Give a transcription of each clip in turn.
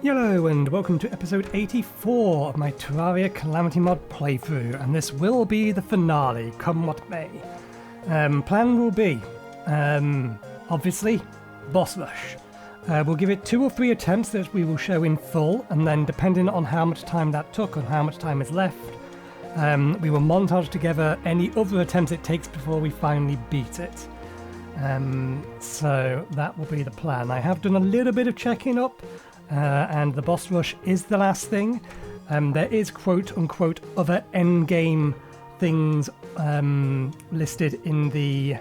Yello, and welcome to episode 84 of my Terraria Calamity mod playthrough, and this will be the finale, come what may. Plan will be, obviously, boss rush. We'll give it 2 or 3 attempts that we will show in full, and then depending on how much time that took and how much time is left, we will montage together any other attempts it takes before we finally beat it. So that will be the plan. I have done a little bit of checking up, and the boss rush is the last thing. There is quote-unquote other endgame things listed in the...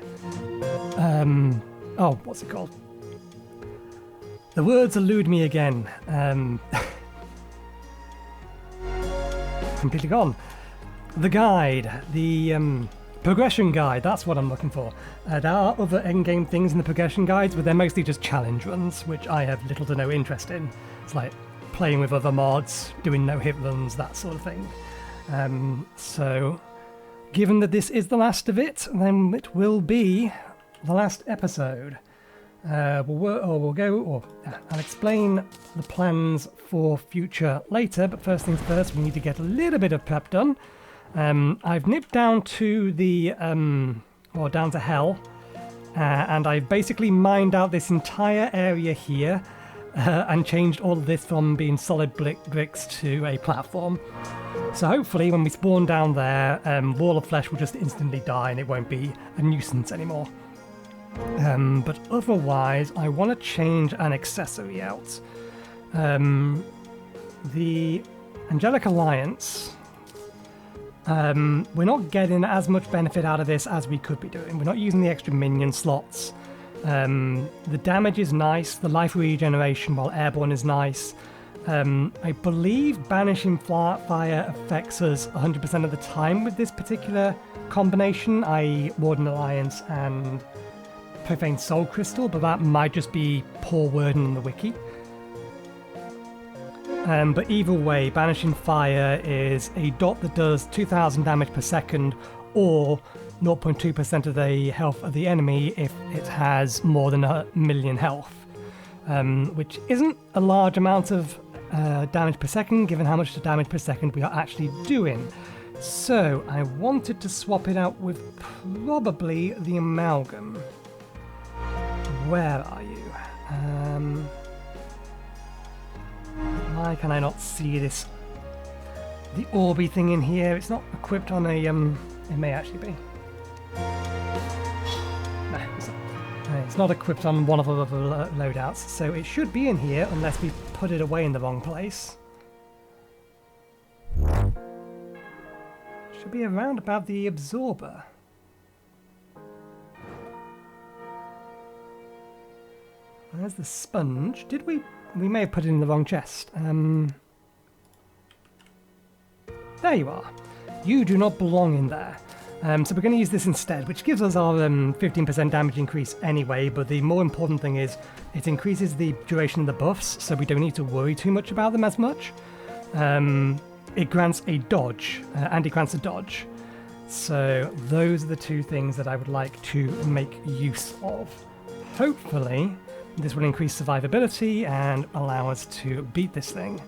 what's it called? The words elude me again. Completely gone. The guide, the progression guide, that's what I'm looking for. There are other endgame things in the progression guides, but they're mostly just challenge runs, which I have little to no interest in. It's like playing with other mods, doing no-hit runs, that sort of thing. So, given that this is the last of it, then it will be the last episode. I'll explain the plans for future later, but first things first, we need to get a little bit of prep done. I've nipped down to down to hell, and I've basically mined out this entire area here, and changed all of this from being solid bricks to a platform. So hopefully when we spawn down there, Wall of Flesh will just instantly die and it won't be a nuisance anymore. But otherwise, I want to change an accessory out. The Angelic Alliance... we're not getting as much benefit out of this as we could be doing. We're not using the extra minion slots. The damage is nice. The life regeneration while airborne is nice. I believe Banishing Fire affects us 100% of the time with this particular combination, i.e. Warden Alliance and Profane Soul Crystal, but that might just be poor wording in the wiki. But either way, Banishing Fire is a dot that does 2,000 damage per second, or 0.2% of the health of the enemy if it has more than 1,000,000 health, which isn't a large amount of damage per second, given how much damage per second we are actually doing. So I wanted to swap it out with probably the Amalgam. Where are you? Why can I not see this? The Orby thing in here, it's not equipped on a, it may actually be. No, it's not equipped on one of the other loadouts, so it should be in here unless we put it away in the wrong place. Should be around about the Absorber. There's the sponge. Did we may have put it in the wrong chest. There you are. You do not belong in there. So we're going to use this instead, which gives us our 15% damage increase anyway, but the more important thing is it increases the duration of the buffs, so we don't need to worry too much about them as much. It grants a dodge, and it grants a dodge. So those are the two things that I would like to make use of. Hopefully, this will increase survivability and allow us to beat this thing.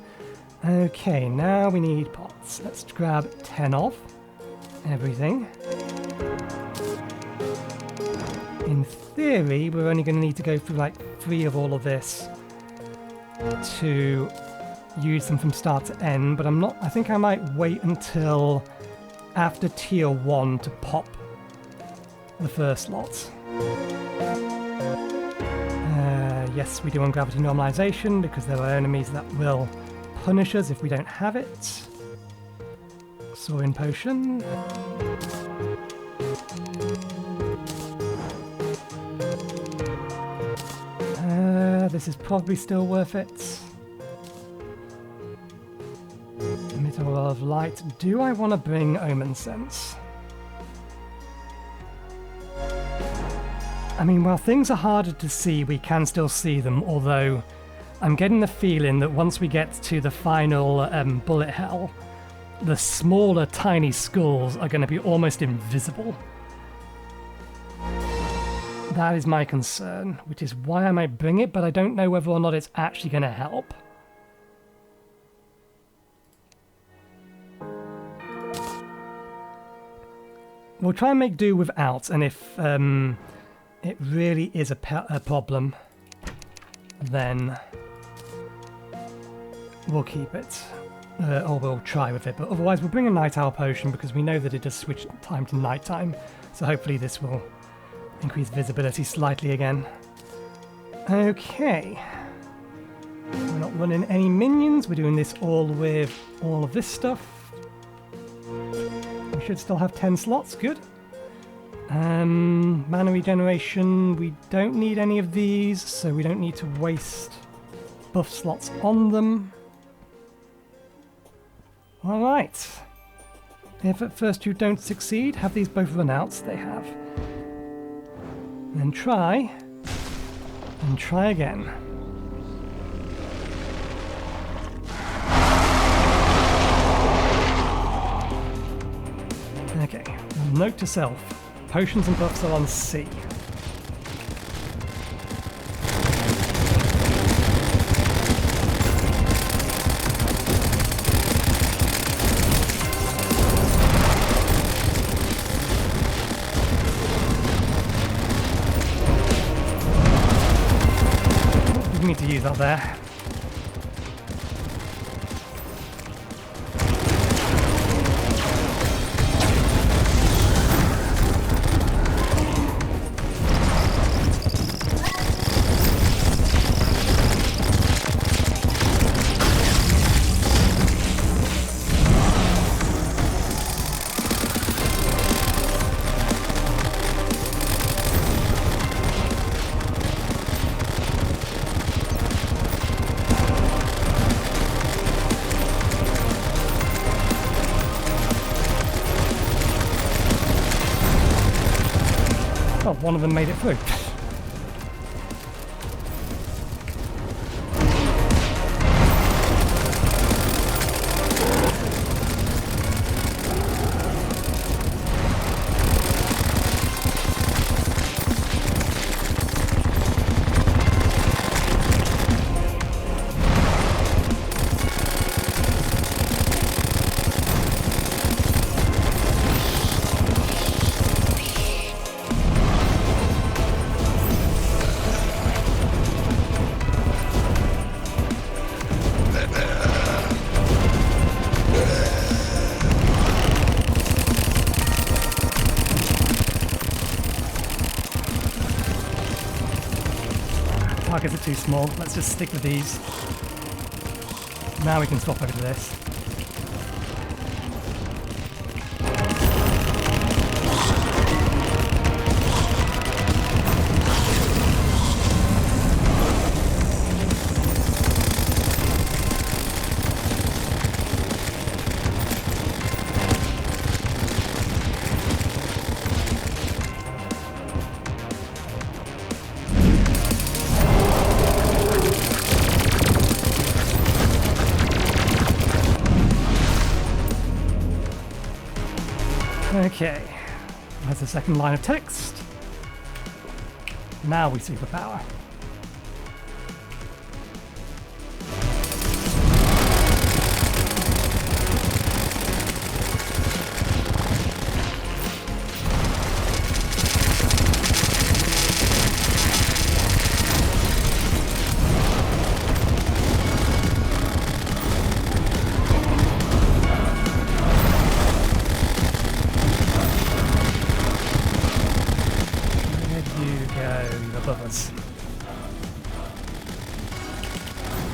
Okay, now we need pots. Let's grab 10 of everything. In theory, we're only going to need to go through like 3 of all of this to use them from start to end, but I think I might wait until after tier 1 to pop the first lot. Yes, we do want gravity normalization because there are enemies that will punish us if we don't have it. Soaring potion. This is probably still worth it. Emitter of light. Do I want to bring Omen Sense? I mean, while things are harder to see, we can still see them, although I'm getting the feeling that once we get to the final bullet hell, the smaller, tiny skulls are going to be almost invisible. That is my concern, which is why I might bring it, but I don't know whether or not it's actually going to help. we'll try and make do without, and if it really is a problem, then we'll keep it. Or we'll try with it, but otherwise we'll bring a night owl potion because we know that it does switch time to nighttime, so hopefully this will increase visibility slightly again. Okay. We're not running any minions, we're doing this all with all of this stuff. We should still have 10 slots, good. Mana regeneration, we don't need any of these, so we don't need to waste buff slots on them. Alright. If at first you don't succeed, have these both run out, they have. Then try, and try again. Okay, note to self, potions and buffs are on C. We need to use that there. Oh, one of them made it through. Targets are too small, let's just stick with these. Now we can swap over to this. Okay, that's the second line of text. Now we superpower.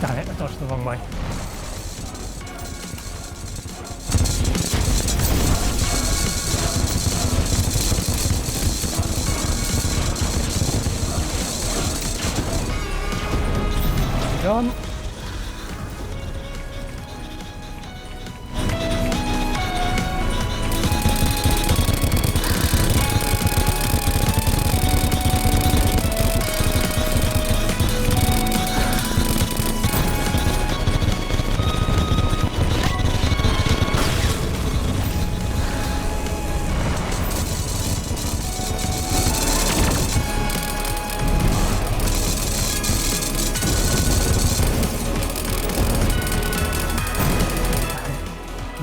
Damn it, I dodged the wrong way. Gone.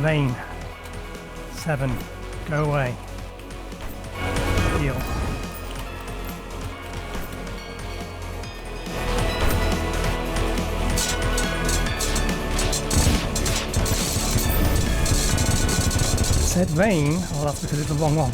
Lane 7, go away. heal. Said rain. Oh, that's because it's the wrong one.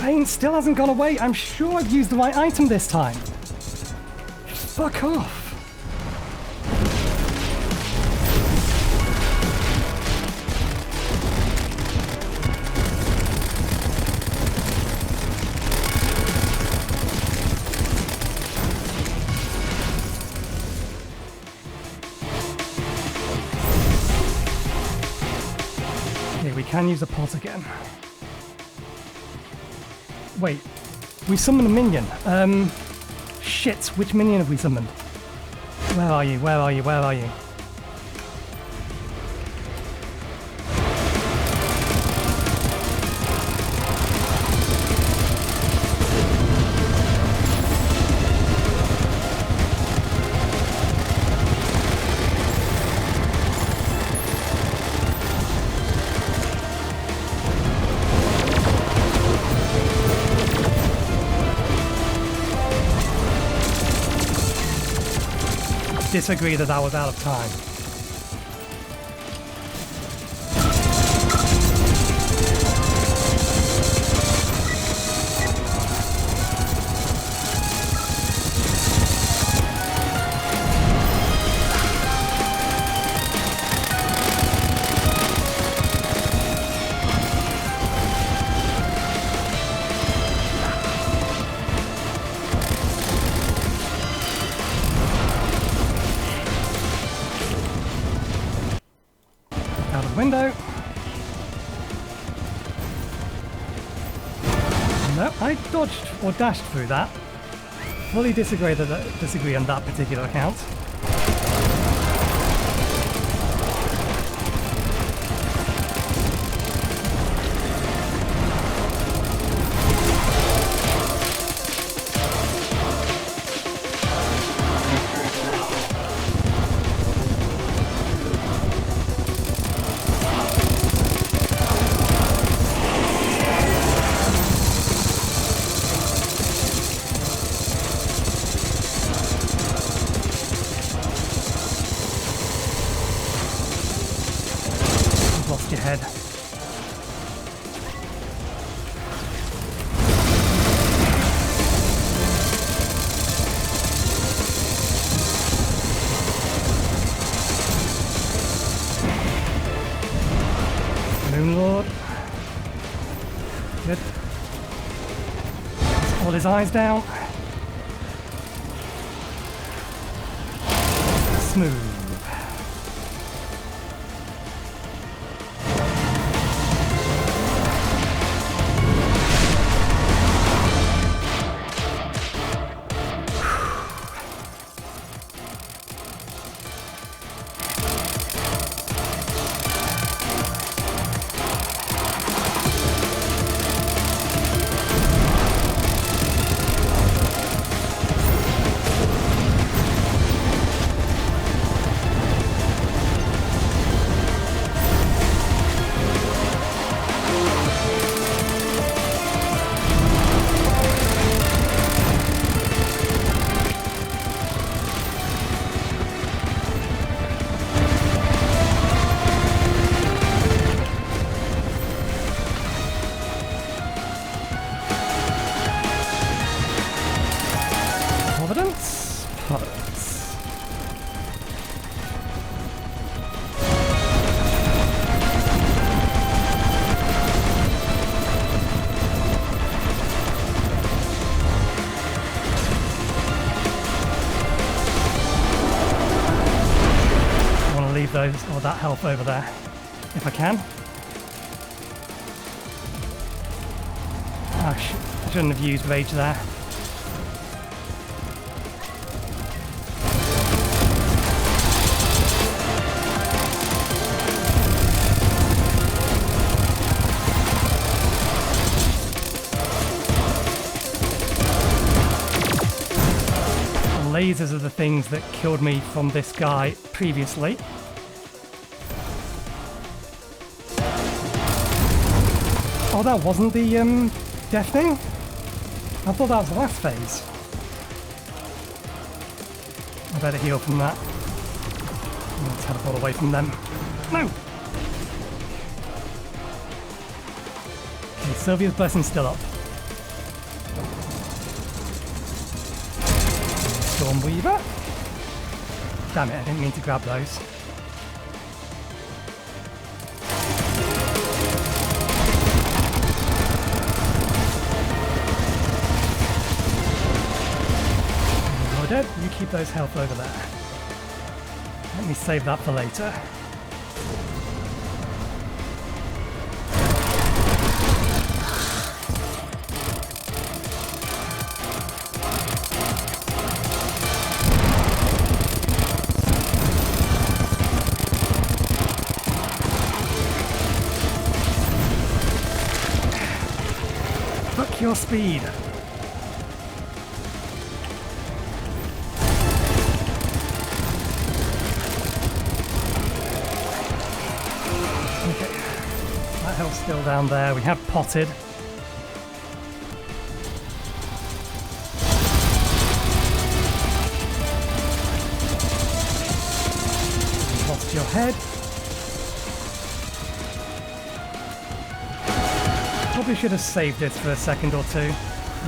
Rain still hasn't gone away. I'm sure I've used the right item this time. Fuck off. Okay, we can use a pot again. Wait, we summoned a minion. Shit, which minion have we summoned? Where are you? Where are you? Where are you? Disagree that was out of time. Window. No, I dodged or dashed through that. Fully disagree on that particular account. Your head. Moon Lord. Good. Hold his eyes down. Smooth. Providence? Providence. I want to leave those or that health over there if I can. Oh shit, I shouldn't have used rage there. lasers are the things that killed me from this guy previously. Oh, that wasn't the death thing? I thought that was the last phase. I better heal from that. I'm gonna teleport away from them. No! Okay, Sylvia's blessing's still up. Stormweaver? Damn it, I didn't mean to grab those. You're dead. You keep those health over there. Let me save that for later. Fuck your speed. Still down there. We have potted. Lost your head. Probably should have saved it for a second or two.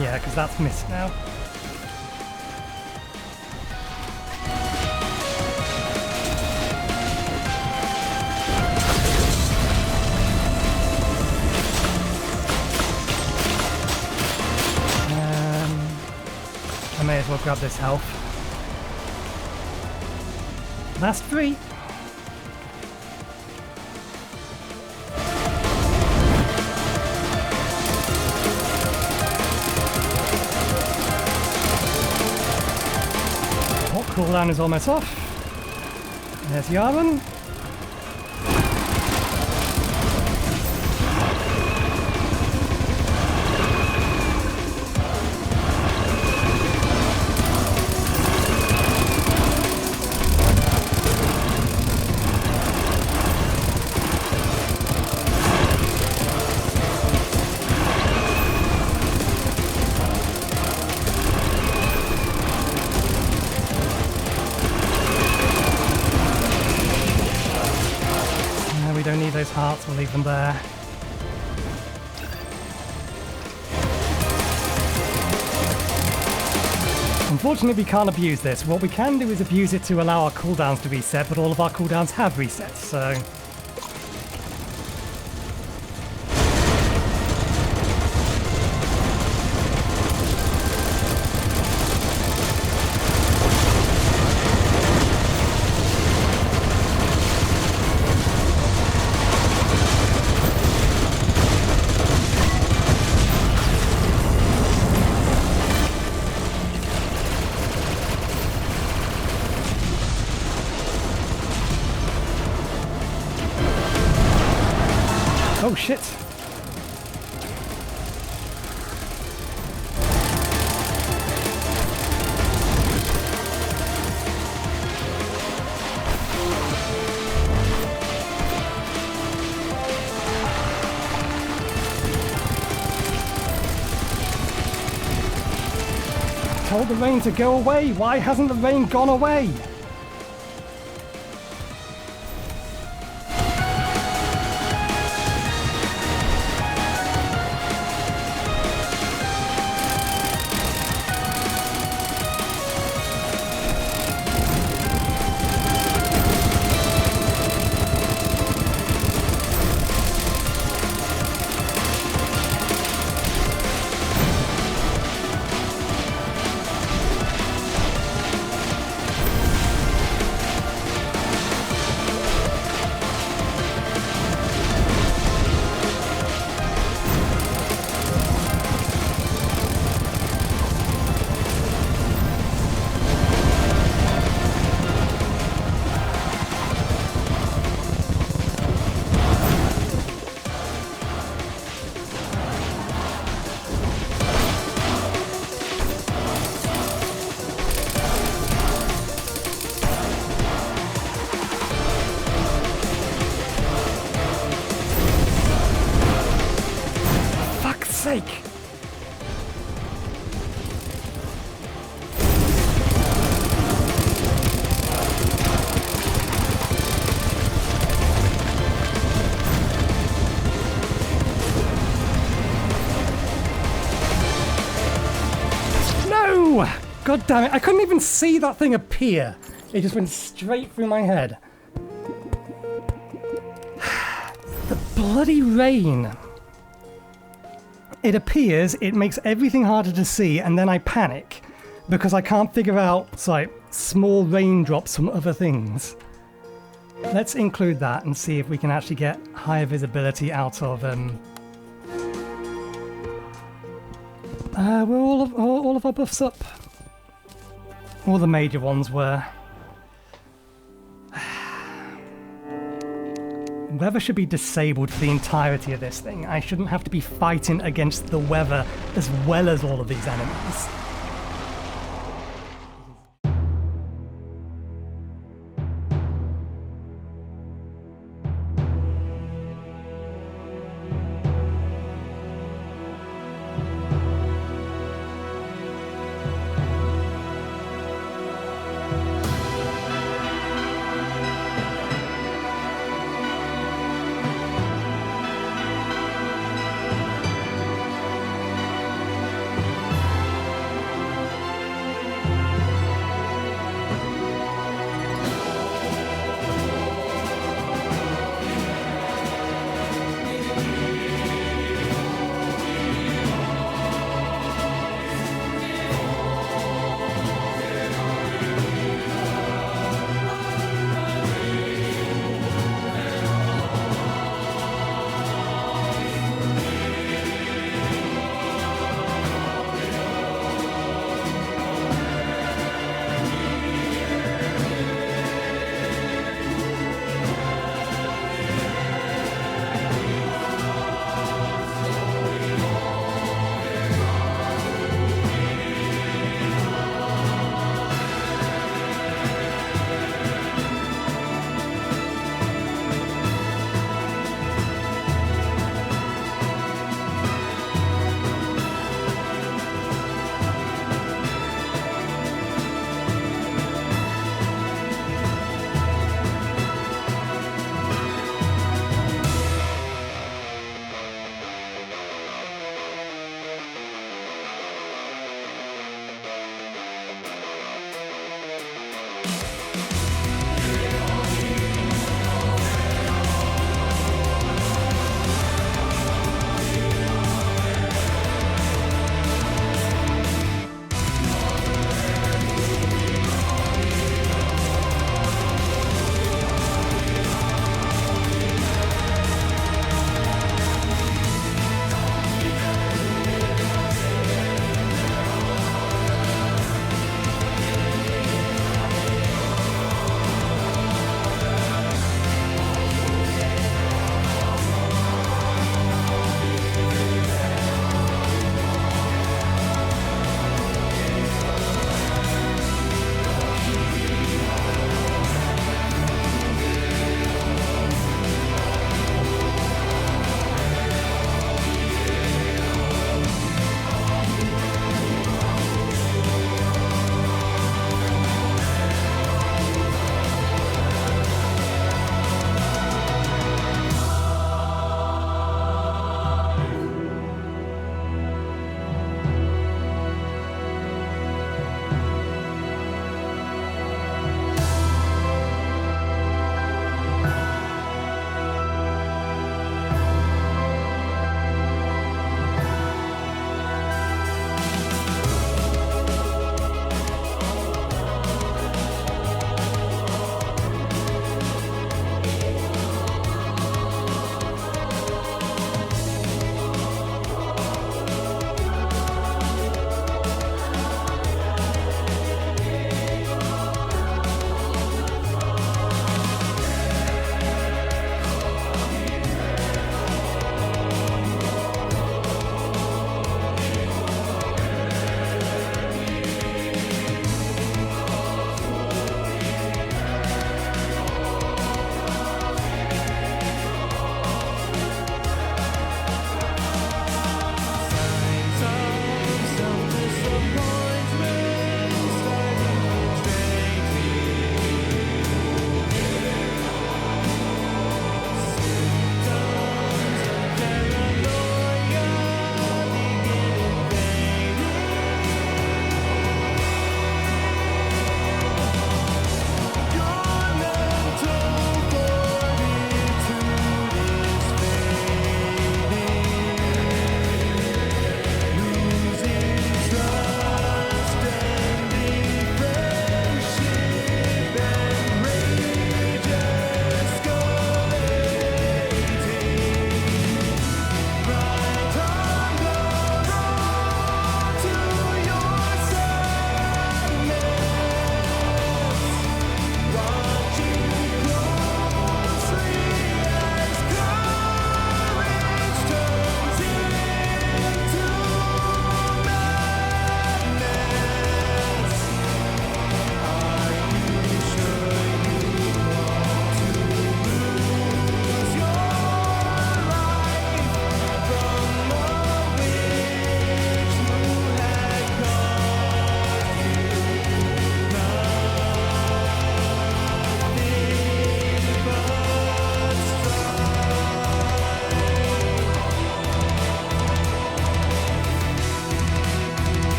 Yeah, because that's missed now. I may as well grab this health. Last 3. Oh, cooldown is almost off. There's Yaren. We don't need those hearts, we'll leave them there. Unfortunately, we can't abuse this. What we can do is abuse it to allow our cooldowns to reset, but all of our cooldowns have reset, so... Oh shit! Told the rain to go away! Why hasn't the rain gone away? sake! No! God damn it, I couldn't even see that thing appear. It just went straight through my head. The bloody rain. It appears, it makes everything harder to see, and then I panic because I can't figure out like small raindrops from other things. Let's include that and see if we can actually get higher visibility out of were all of our buffs up? All the major ones were. Weather should be disabled for the entirety of this thing. I shouldn't have to be fighting against the weather as well as all of these enemies.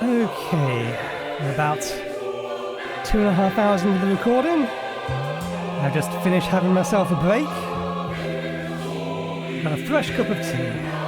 Okay, we're about 2.5 hours into the recording. I've just finished having myself a break. Got a fresh cup of tea.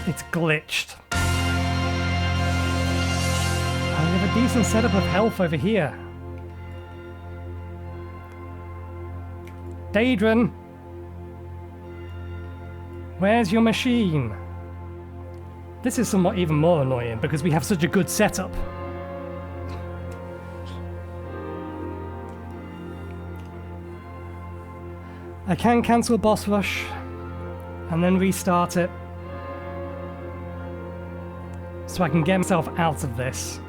It's glitched. I have a decent setup of health over here. Daedron! Where's your machine? This is somewhat even more annoying because we have such a good setup. I can cancel boss rush and then restart it so I can get myself out of this.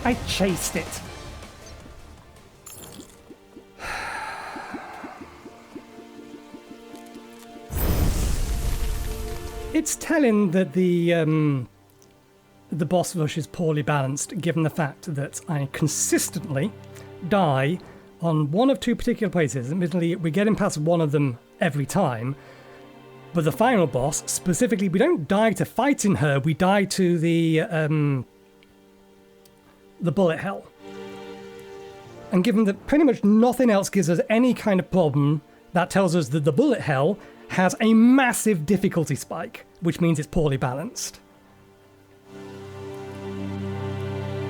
I chased it. It's telling that the boss rush is poorly balanced, given the fact that I consistently die on one of two particular places. Admittedly, we're getting past one of them every time, but the final boss, specifically, we don't die to fighting her, we die to the bullet hell. And given that pretty much nothing else gives us any kind of problem, that tells us that the bullet hell has a massive difficulty spike, which means it's poorly balanced.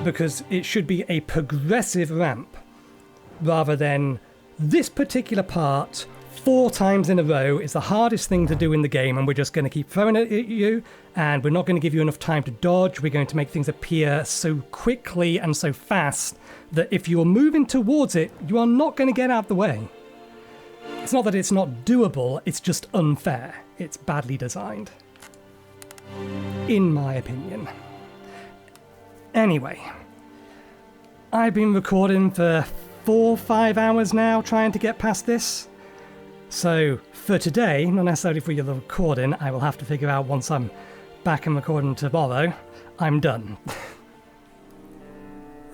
Because it should be a progressive ramp, rather than this particular part 4 times in a row is the hardest thing to do in the game, and we're just going to keep throwing it at you, and we're not going to give you enough time to dodge. We're going to make things appear so quickly and so fast that if you're moving towards it, you are not going to get out of the way. It's not that it's not doable, it's just unfair. It's badly designed, in my opinion. Anyway, I've been recording for 4 or 5 hours now trying to get past this. So for today, not necessarily for the recording, I will have to figure out once I'm back and recording tomorrow, I'm done.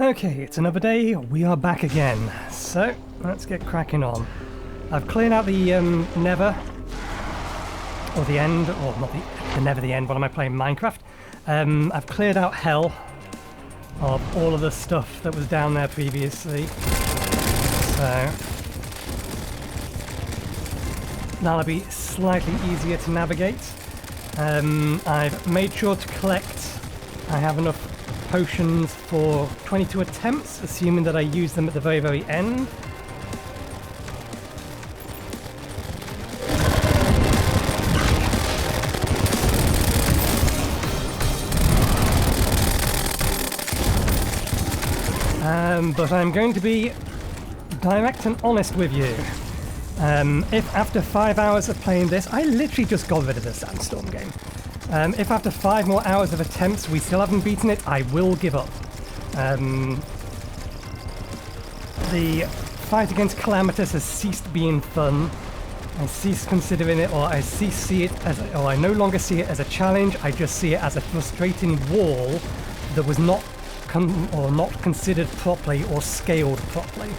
Okay, it's another day, we are back again. So let's get cracking on. I've cleared out the Never, or the End, or not the Never the End, what am I playing, Minecraft? I've cleared out Hell of all of the stuff that was down there previously. So that'll be slightly easier to navigate. I've made sure to collect, I have enough potions for 22 attempts, assuming that I use them at the very, very end. But I'm going to be direct and honest with you. If after 5 hours of playing this, I literally just got rid of the Sandstorm game. If after 5 more hours of attempts we still haven't beaten it, I will give up. The fight against Calamitous has ceased being fun. I ceased considering it, or I no longer see it as a challenge. I just see it as a frustrating wall that was not considered properly or scaled properly.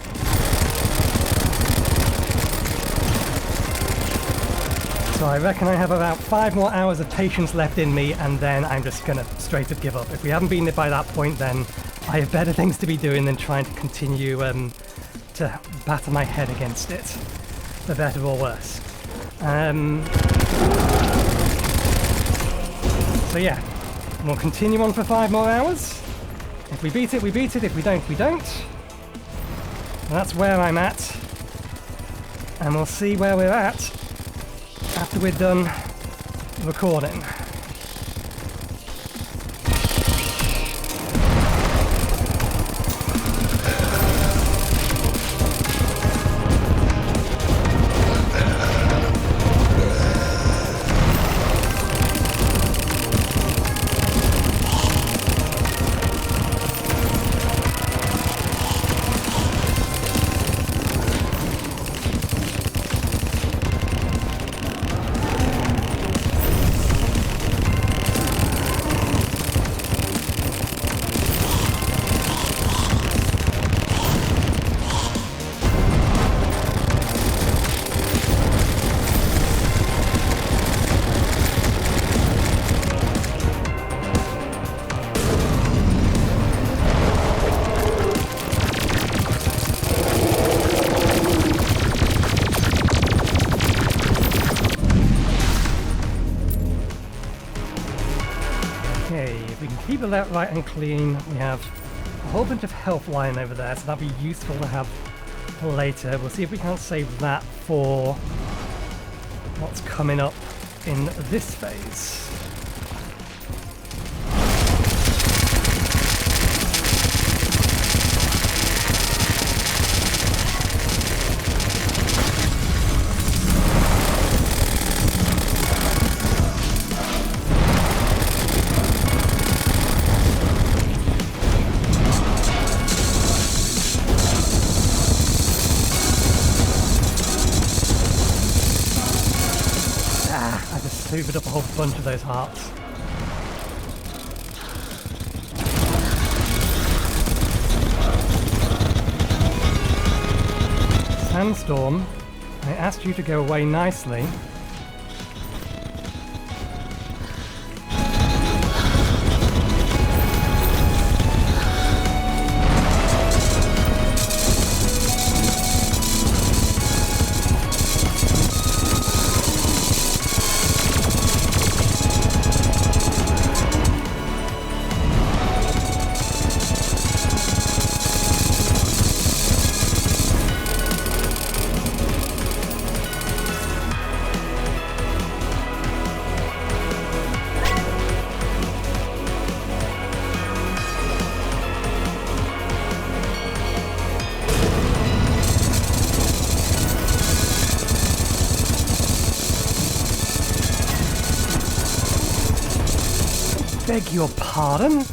So I reckon I have about 5 more hours of patience left in me, and then I'm just gonna straight up give up. If we haven't beaten it by that point, then I have better things to be doing than trying to continue to batter my head against it, for better or worse. So yeah, we'll continue on for 5 more hours. If we beat it, we beat it. If we don't, we don't. And that's where I'm at. And we'll see where we're at after we're done recording. Keep it out right and clean. We have a whole bunch of health lying over there, so that'll be useful to have for later. We'll see if we can't save that for what's coming up in this phase. Hoovered up a whole bunch of those hearts. Sandstorm, I asked you to go away nicely. Beg your pardon?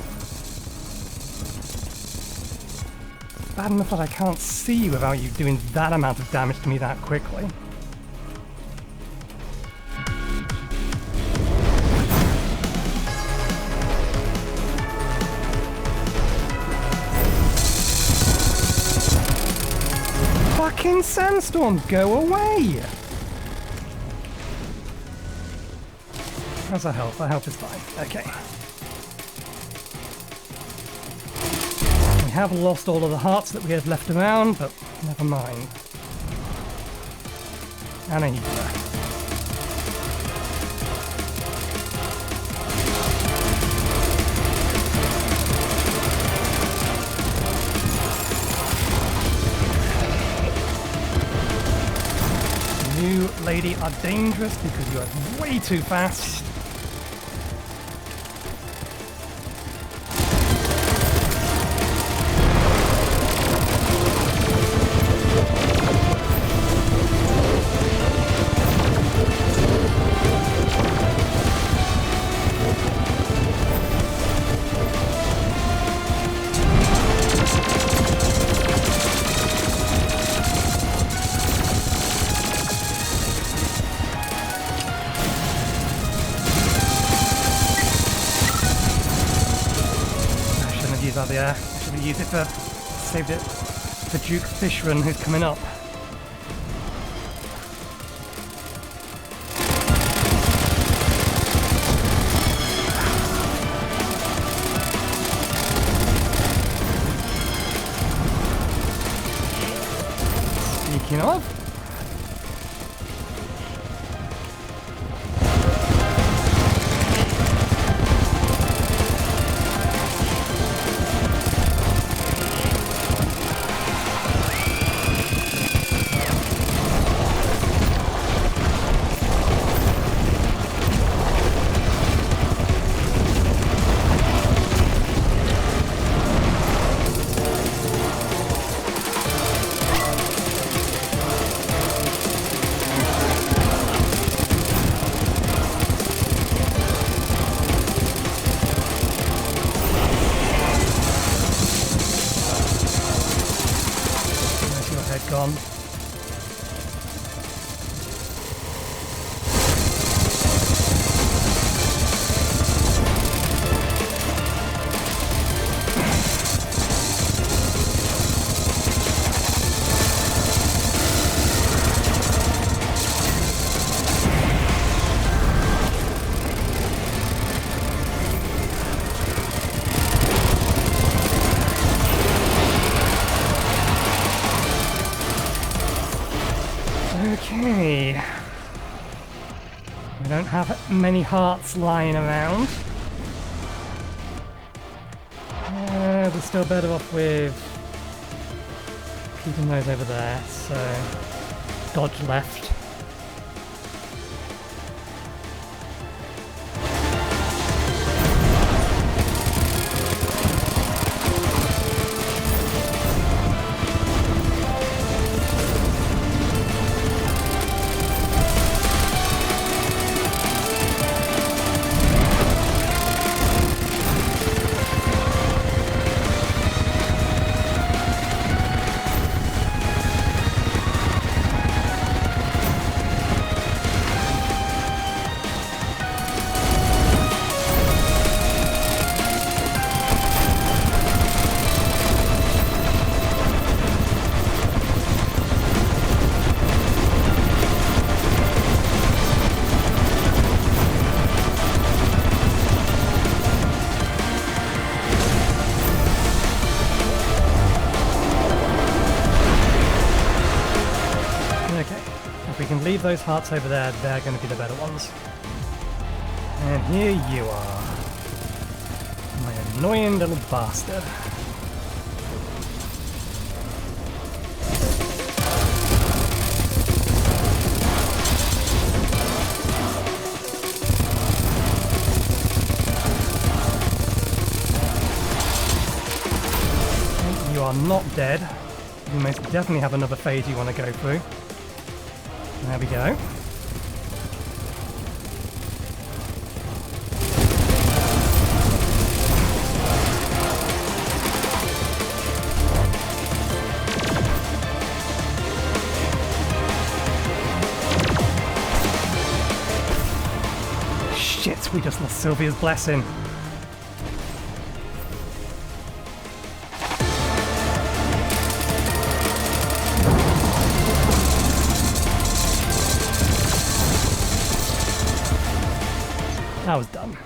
Bad enough that I can't see you without you doing that amount of damage to me that quickly. Fucking Sandstorm, go away! How's our health? Our health is fine. Okay. We have lost all of the hearts that we had left around, but never mind. And a healer. You, lady, are dangerous because you are way too fast. I should have used it for, saved it for Duke Fishran, who's coming up. Speaking of, gone. Okay. We don't have many hearts lying around. We're still better off with keeping those over there, so dodge left. can leave those hearts over there, they're going to be the better ones. And here you are. My annoying little bastard. You are not dead. You most definitely have another phase you want to go through. There we go. Shit, we just lost Sylvia's blessing. That was dumb.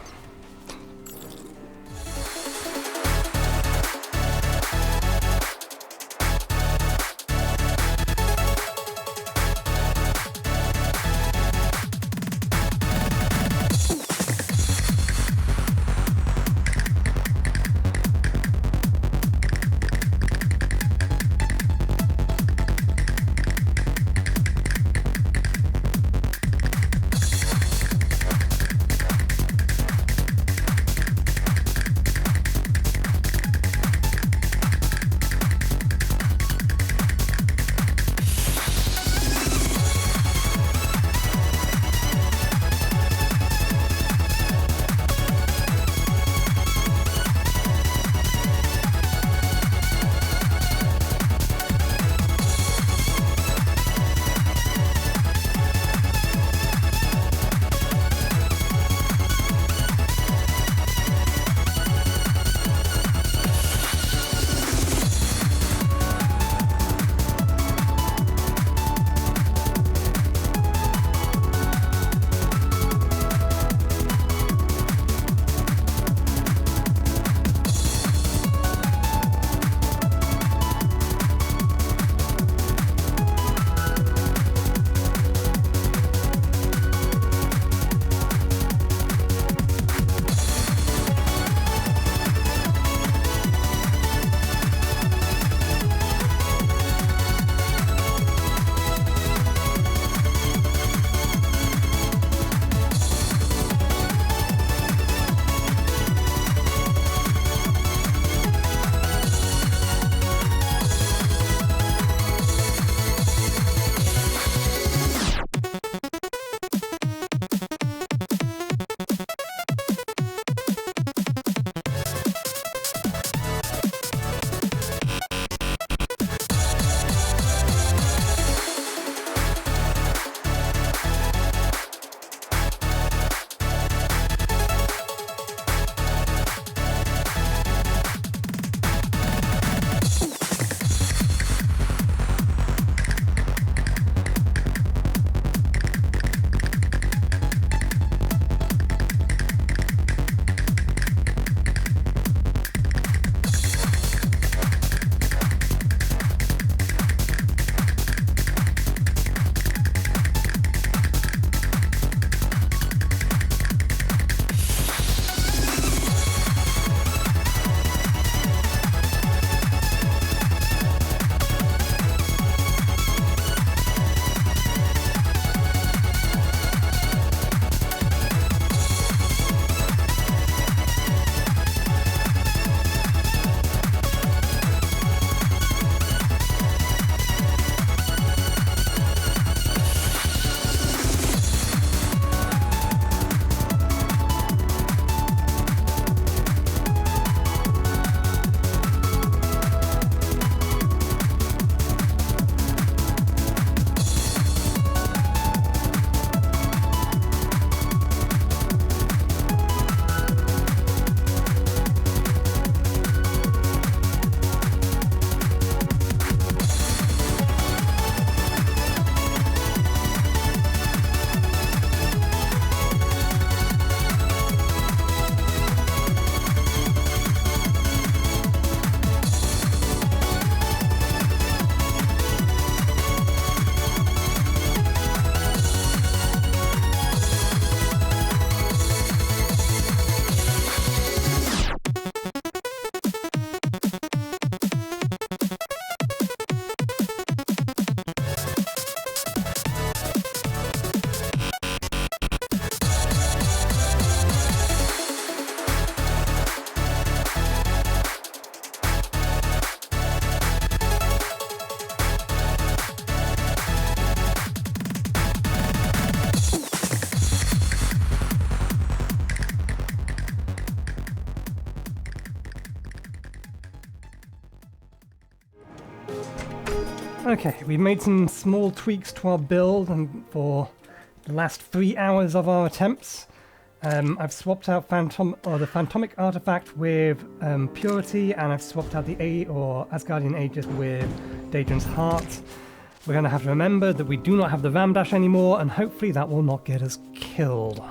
Okay, we've made some small tweaks to our build and for the last 3 hours of our attempts. I've swapped out the Phantomic Artifact with Purity, and I've swapped out the Asgardian Aegis with Daedrin's Heart. We're going to have to remember that we do not have the Ram Dash anymore, and hopefully that will not get us killed.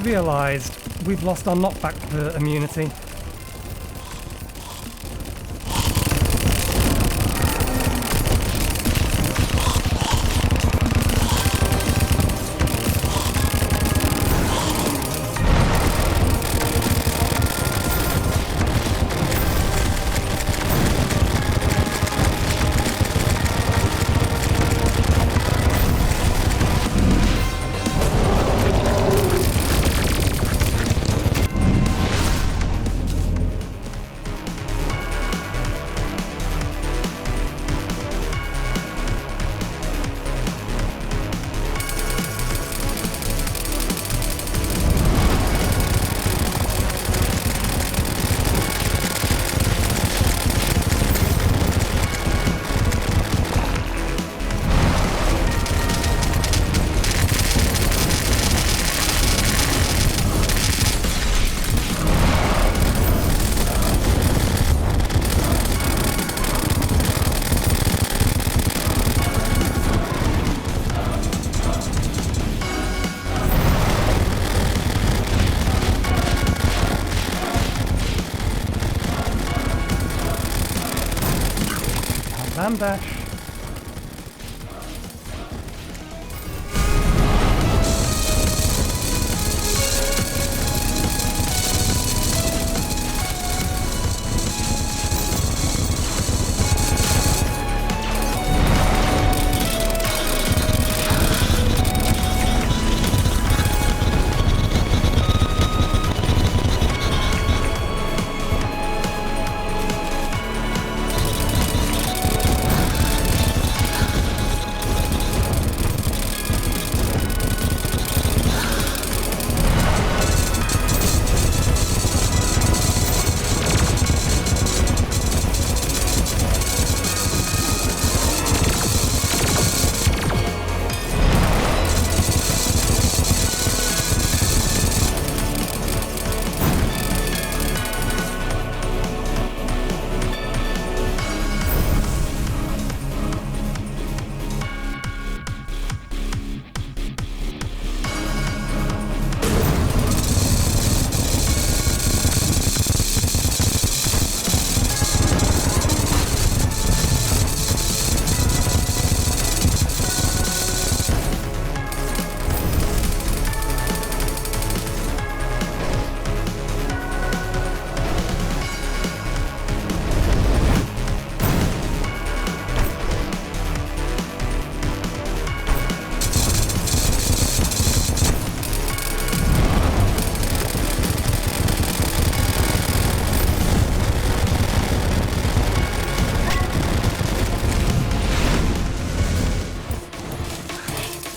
Realised we've lost our knockback immunity. Ram Dash.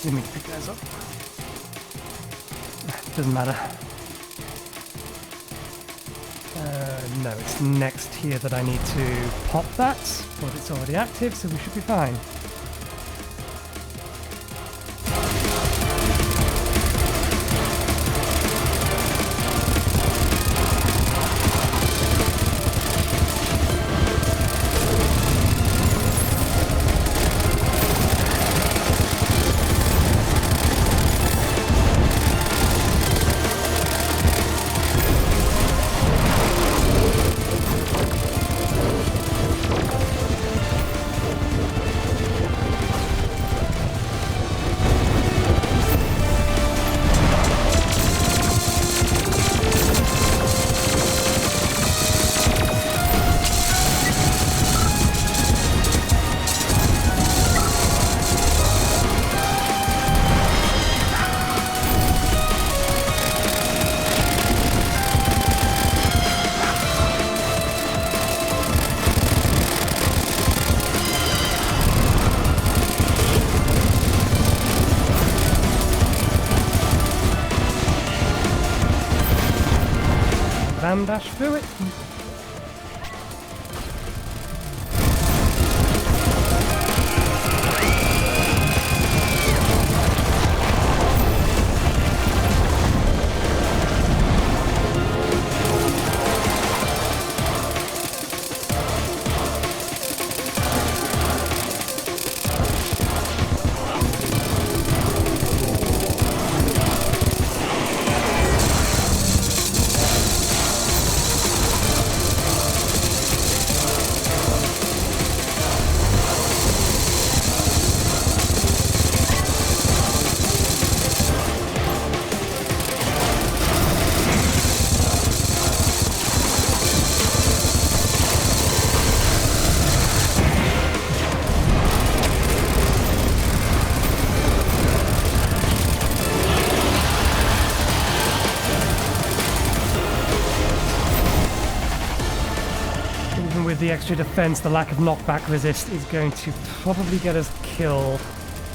Let me pick those up. Doesn't matter. No, it's next here that I need to pop that, but it's already active, so we should be fine. Dash through it. With the extra defense, the lack of knockback resist is going to probably get us kill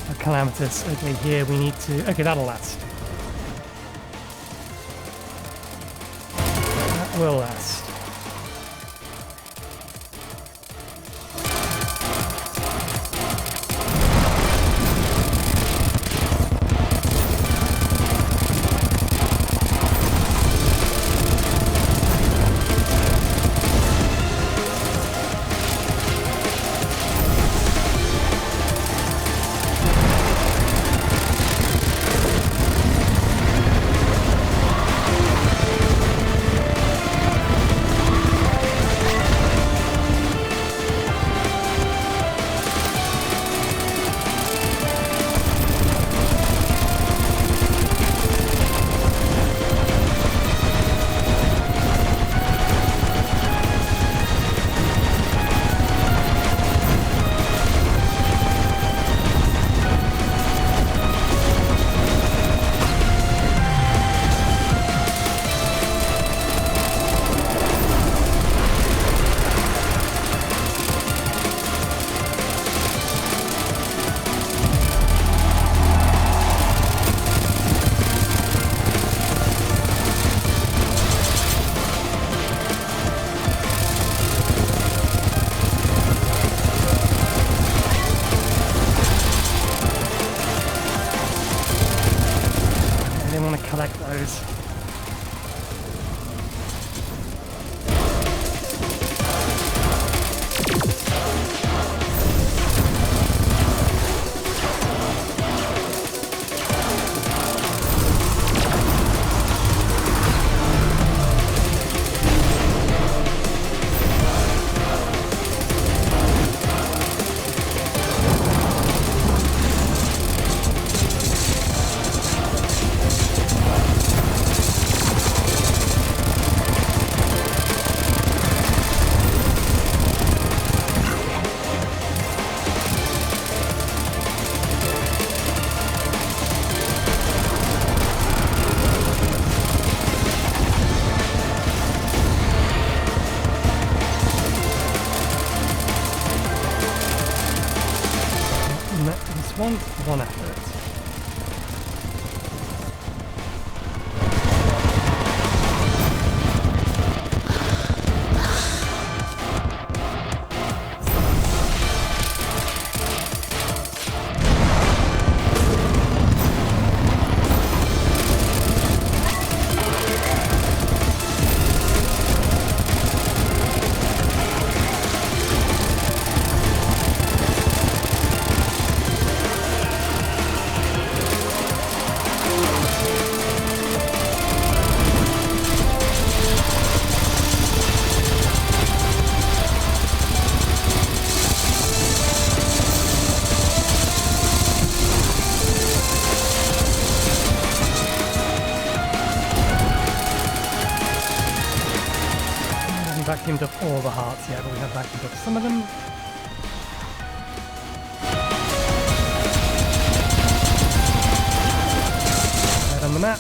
a Calamitous. Okay, here we need to... Okay, that'll last. That will last. Collect those. One effort. vacuumed up all the hearts yet, but we have vacuumed up some of them. Right on the map.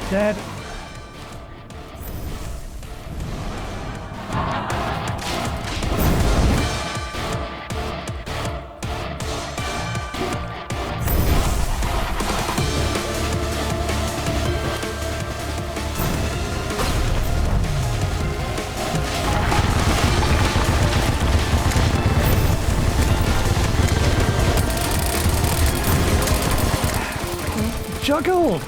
Dead. Juggled!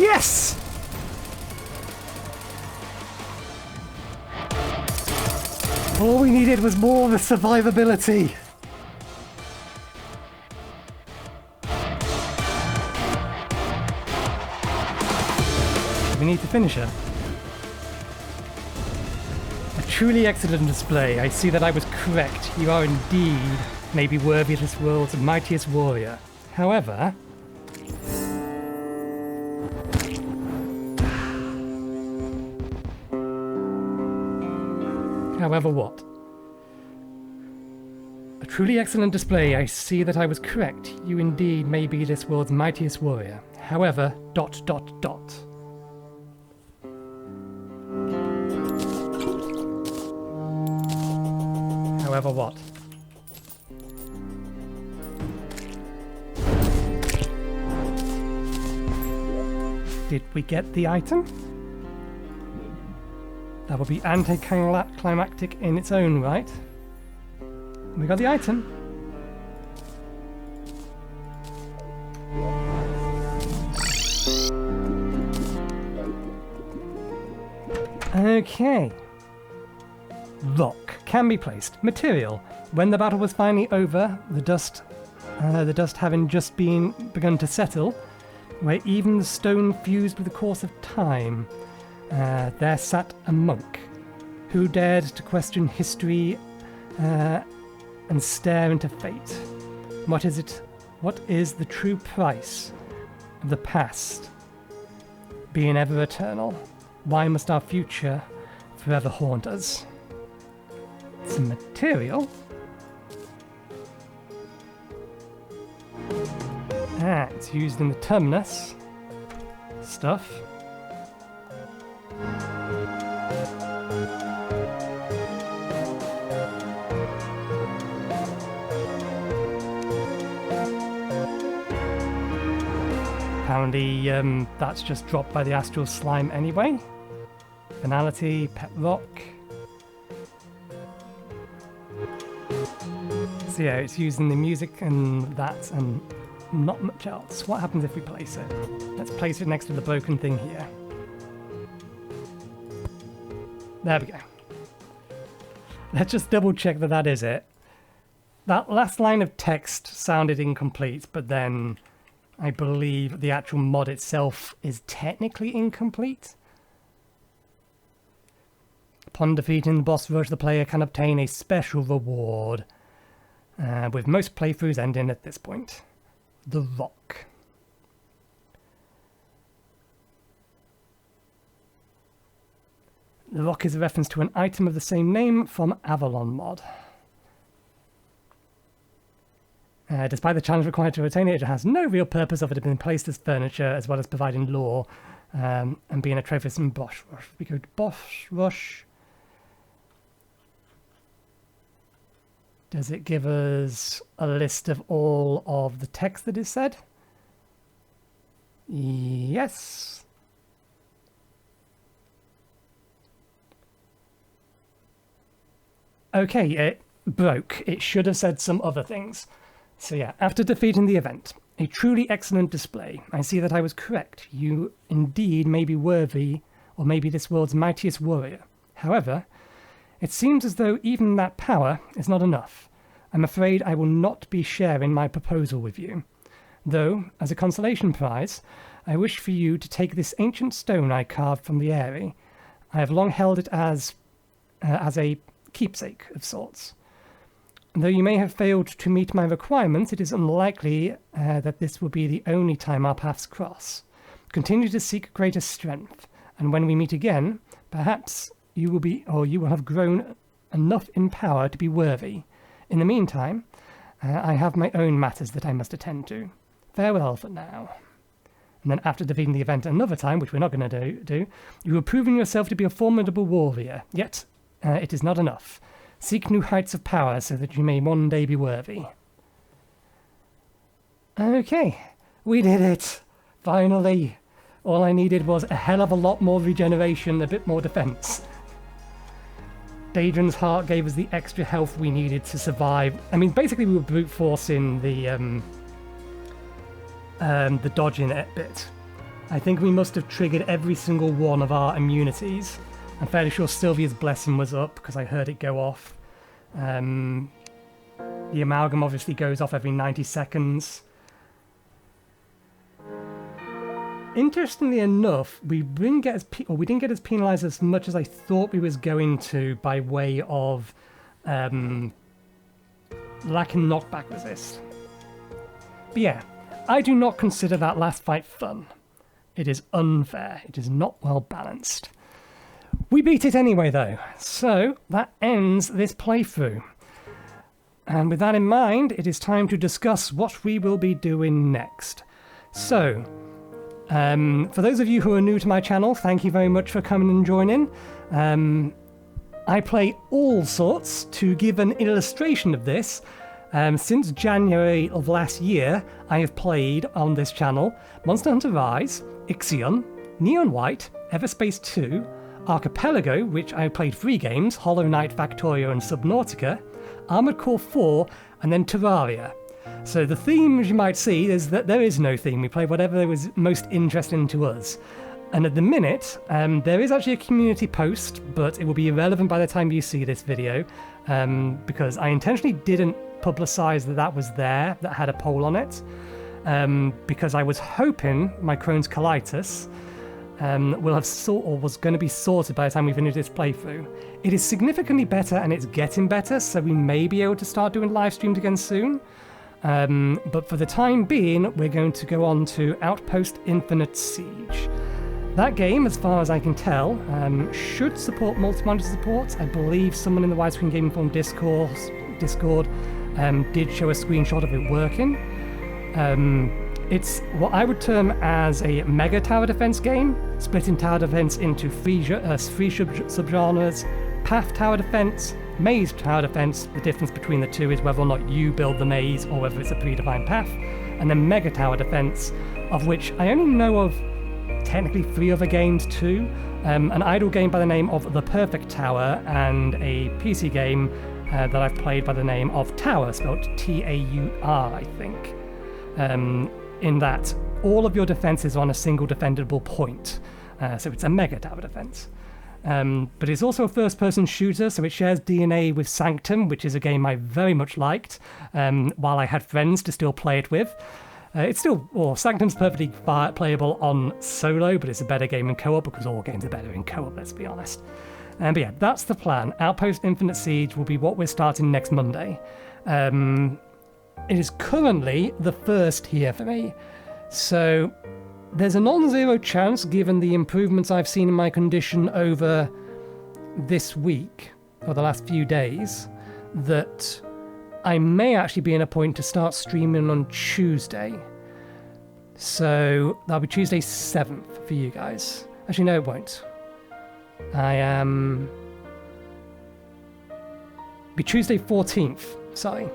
Yes! All we needed was more of the survivability. We need to finish her. A truly excellent display. I see that I was correct. You are indeed maybe worthy of this world's mightiest warrior. However... However what? A truly excellent display. I see that I was correct. You indeed may be this world's mightiest warrior. However, ... However what? Did we get the item? That would be anticlimactic in its own right. We got the item. Okay. Rock can be placed. Material. When the battle was finally over, the dust having just begun to settle, where even the stone fused with the course of time, there sat a monk who dared to question history and stare into fate. What is it? What is the true price of the past being ever eternal? Why must our future forever haunt us? Some material. It's used in the terminus stuff. Apparently, that's just dropped by the astral slime anyway. Finality, pet rock. So yeah, it's using the music and that and not much else. What happens if we place it? Let's place it next to the broken thing here. There we go. Let's just double check that that is it. That last line of text sounded incomplete, but then I believe the actual mod itself is technically incomplete. Upon defeating the boss rush, the player can obtain a special reward, with most playthroughs ending at this point. The Rock. The Rock is a reference to an item of the same name from Avalon mod. Despite the challenge required to retain it, it has no real purpose of it being placed as furniture, as well as providing lore and being a trophy in Boss Rush. We go to Boss Rush. Does it give us a list of all of the text that is said? Yes. Okay, it broke. It should have said some other things. So yeah, after defeating the event, a truly excellent display. I see that I was correct. You indeed may be worthy, or maybe this world's mightiest warrior. However, it seems as though even that power is not enough. I'm afraid I will not be sharing my proposal with you. Though, as a consolation prize, I wish for you to take this ancient stone I carved from the Eyrie. I have long held it as a keepsake of sorts. Though you may have failed to meet my requirements, it is unlikely that this will be the only time our paths cross. Continue to seek greater strength, and when we meet again, perhaps you will have grown enough in power to be worthy. In the meantime, I have my own matters that I must attend to. Farewell for now. And then after defeating the event another time, which we're not going to do, you have proven yourself to be a formidable warrior. Yet, it is not enough. Seek new heights of power so that you may one day be worthy. Okay, we did it. Finally. All I needed was a hell of a lot more regeneration, a bit more defense. Daedrin's heart gave us the extra health we needed to survive. I mean, basically we were brute forcing the dodging it bit. I think we must have triggered every single one of our immunities. I'm fairly sure Sylvia's blessing was up because I heard it go off. The amalgam obviously goes off every 90 seconds. Interestingly enough, we didn't get as penalised as much as I thought we was going to by way of lacking knockback resist. But yeah, I do not consider that last fight fun. It is unfair. It is not well balanced. We beat it anyway though, so that ends this playthrough. And with that in mind, it is time to discuss what we will be doing next. So, for those of you who are new to my channel, thank you very much for coming and joining. I play all sorts. To give an illustration of this, since January of last year, I have played on this channel Monster Hunter Rise, Ixion, Neon White, Everspace 2, Archipelago, which I played 3 games, Hollow Knight, Factorio and Subnautica, Armored Core 4, and then Terraria. So the theme, as you might see, is that there is no theme. We play whatever was most interesting to us. And at the minute, there is actually a community post, but it will be irrelevant by the time you see this video, because I intentionally didn't publicise that was there, that had a poll on it, because I was hoping my Crohn's colitis will have was going to be sorted by the time we finish this playthrough. It is significantly better and it's getting better, so we may be able to start doing live streams again soon. But for the time being, we're going to go on to Outpost Infinite Siege. That game, as far as I can tell, should support multi-monitor support. I believe someone in the Widescreen Gaming Forum Discord did show a screenshot of it working. It's what I would term as a mega tower defense game, splitting tower defense into three subgenres: path tower defense, maze tower defense. The difference between the two is whether or not you build the maze or whether it's a predefined path, and then mega tower defense, of which I only know of technically 3 other games too. An idle game by the name of The Perfect Tower, and a PC game that I've played by the name of Tower, spelled T-A-U-R, I think. In that all of your defenses are on a single defendable point. So it's a mega tower defense. But it's also a first-person shooter, so it shares DNA with Sanctum, which is a game I very much liked, while I had friends to still play it with. Sanctum's perfectly playable on solo, but it's a better game in co-op because all games are better in co-op, let's be honest. But yeah, that's the plan. Outpost Infinite Siege will be what we're starting next Monday. It is currently the first here for me, so there's a non-zero chance, given the improvements I've seen in my condition over this week, or the last few days, that I may actually be in a point to start streaming on Tuesday. So that'll be Tuesday 7th for you guys. Actually, no, it won't. Be Tuesday 14th, sorry.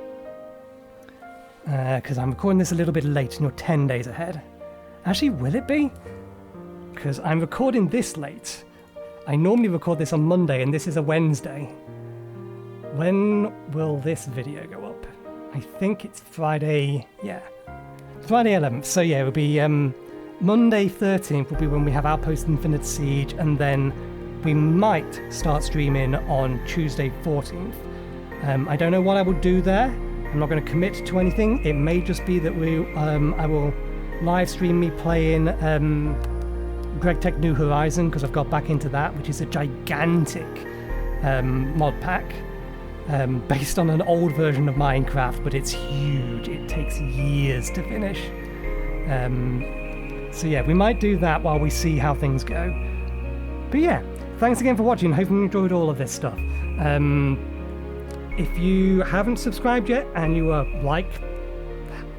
Because I'm recording this a little bit late and you're 10 days ahead. Actually, will it be? Because I'm recording this late. I normally record this on Monday and this is a Wednesday. When will this video go up? I think it's Friday, yeah. Friday 11th, so yeah, it'll be Monday 13th will be when we have Outpost Infinite Siege, and then we might start streaming on Tuesday 14th. I don't know what I will do there. I'm not going to commit to anything. It may just be that I will live stream me playing Greg Tech New Horizon, because I've got back into that, which is a gigantic mod pack. Based on an old version of Minecraft, but it's huge. It takes years to finish. So yeah, we might do that while we see how things go. But yeah, thanks again for watching. Hope you enjoyed all of this stuff. If you haven't subscribed yet and you like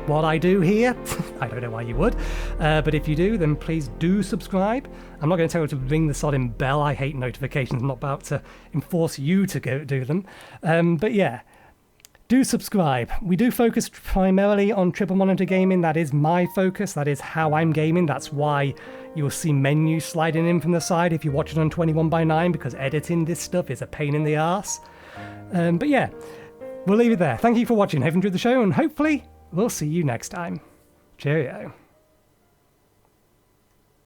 what I do here, I don't know why you would, but if you do, then please do subscribe. I'm not going to tell you to ring the sodding bell. I hate notifications. I'm not about to enforce you to go do them. But yeah, do subscribe. We do focus primarily on triple monitor gaming. That is my focus. That is how I'm gaming. That's why you'll see menus sliding in from the side if you watch it on 21:9, because editing this stuff is a pain in the arse. But yeah, we'll leave it there. Thank you for watching. Hope you enjoyed the show, and hopefully we'll see you next time. Cheerio.